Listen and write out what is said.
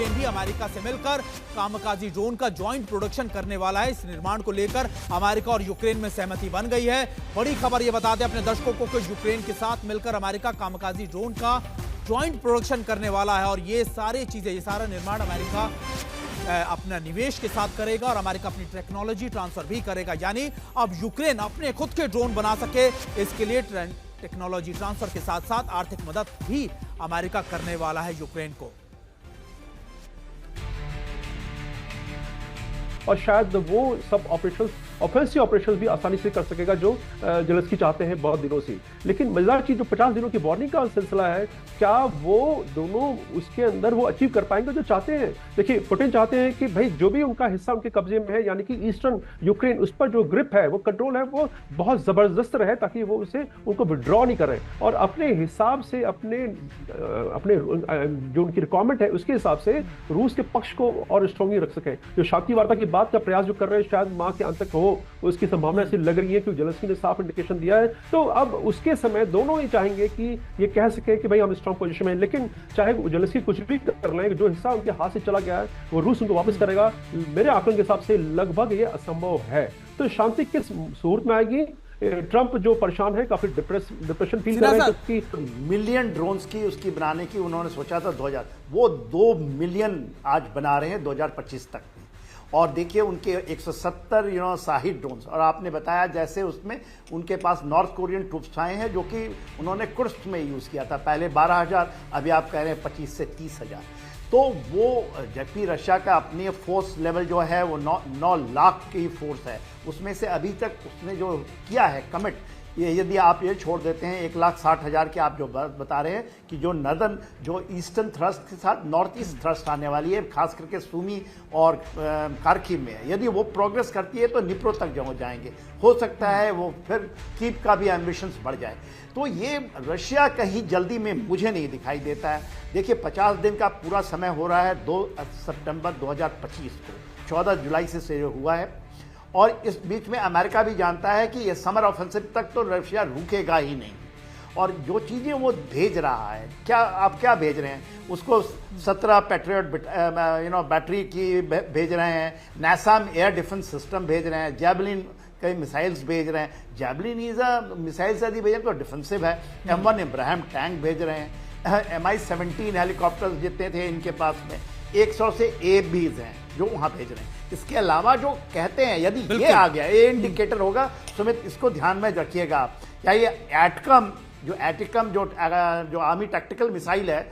Ukraine भी America से मिलकर कामकाजी ड्रोन का ज्वाइंट प्रोडक्शन करने वाला है। इस निर्माण को लेकर अमेरिका और यूक्रेन में सहमति बन गई है। बड़ी खबर यह बता दें अपने दर्शकों को कि यूक्रेन के साथ मिलकर अमेरिका कामकाजी ड्रोन का ज्वाइंट प्रोडक्शन करने वाला है और ये सारी चीजें, ये सारा निर्माण अमेरिका अपना निवेश के साथ करेगा और अमेरिका अपनी टेक्नोलॉजी ट्रांसफर भी करेगा। यानी अब यूक्रेन अपने खुद के ड्रोन बना सके, इसके लिए टेक्नोलॉजी ट्रांसफर के साथ साथ आर्थिक मदद भी अमेरिका करने वाला है यूक्रेन को। और शायद वो सब ऑफेंसिव ऑपरेशन भी आसानी से कर सकेगा जो जेलेंस्की चाहते हैं बहुत दिनों से। लेकिन मजेदार चीज, जो 50 दिनों की वार्निंग का सिलसिला है, क्या वो दोनों उसके अंदर वो अचीव कर पाएंगे जो चाहते हैं? देखिए, पुतिन चाहते हैं कि भाई जो भी उनका हिस्सा उनके कब्जे में है, यानी कि ईस्टर्न यूक्रेन, उस पर जो ग्रिप है, वो कंट्रोल है, वो बहुत जबरदस्त रहे ताकि वो उसे उनको विड्रॉ नहीं करें और अपने हिसाब से अपने जो उनकी रिक्वायरमेंट है उसके हिसाब से रूस के पक्ष को और स्ट्रांगली रख सकें। जो शांति वार्ता की बात का प्रयास जो कर रहे हैं, शायद माह के अंत तक हो, उसकी संभावना ऐसी लग रही है क्योंकि जेलेंस्की ने साफ इंडिकेशन दिया है। तो अब उसके समय दोनों ही चाहेंगे कि ये कह सके कि भाई हम स्ट्रांग पोजीशन में हैं, लेकिन चाहे जेलेंस्की कुछ भी कर लें, जो हिस्सा उनके हाथ से चला गया है वो रूस उनको वापस करेगा। मेरे आकलन के हिसाब से लगभग ये असंभव है। तो शांति किस सूरत में आएगी? ट्रंप जो परेशान है, काफी डिप्रेशन फील कर रहे हैं क्योंकि मिलियन ड्रोन्स की उसकी बनाने की उन्होंने सोचा था 2000, वो 2 मिलियन आज बना रहे हैं 2025 तक। और देखिए उनके 170 शाहिद ड्रोन्स, और आपने बताया जैसे उसमें उनके पास नॉर्थ कोरियन ट्रूप्स आए हैं जो कि उन्होंने कुर्स्क में यूज़ किया था, पहले 12,000, अभी आप कह रहे हैं 25 से 30,000। तो वो जबकि रशिया का अपनी फोर्स लेवल जो है वो 9 लाख की फोर्स है, उसमें से अभी तक उसने जो किया है कमिट, ये यदि आप ये छोड़ देते हैं 1,60,000 के, आप जो बता रहे हैं कि जो नर्दर्न, जो ईस्टर्न थ्रस्ट के साथ नॉर्थ ईस्ट थ्रस्ट आने वाली है, खास करके सुमी और खार्किव में, यदि वो प्रोग्रेस करती है तो निप्रो तक हो जाएंगे। हो सकता है वो फिर कीव का भी एम्बिशंस बढ़ जाए। तो ये रशिया कहीं जल्दी में मुझे नहीं दिखाई देता है। देखिए 50 दिन का पूरा समय हो रहा है 2 सितंबर 2025 को, 14 जुलाई से हुआ है और इस बीच में अमेरिका भी जानता है कि ये समर ऑफेंसिव तक तो रशिया रुकेगा ही नहीं। और जो चीज़ें वो भेज रहा है, क्या आप क्या भेज रहे हैं उसको? 17 पैट्रियट बैटरी की भेज रहे हैं, नासाम एयर डिफेंस सिस्टम भेज रहे हैं, जैवलिन कई मिसाइल्स भेज रहे हैं। जैवलिन इज अ मिसाइल से यदि भेजें तो डिफेंसिव है। M1 इब्राहिम टैंक भेज रहे हैं, MI-17 हेलीकॉप्टर्स जितने थे इनके पास में 100 से ABs हैं जो वहाँ भेज रहे हैं। इसके अलावा जो कहते हैं, यदि ये आ गया, ये इंडिकेटर होगा सुमित, इसको ध्यान में रखिएगा आप। क्या ये एटकम जो आर्मी टैक्टिकल मिसाइल है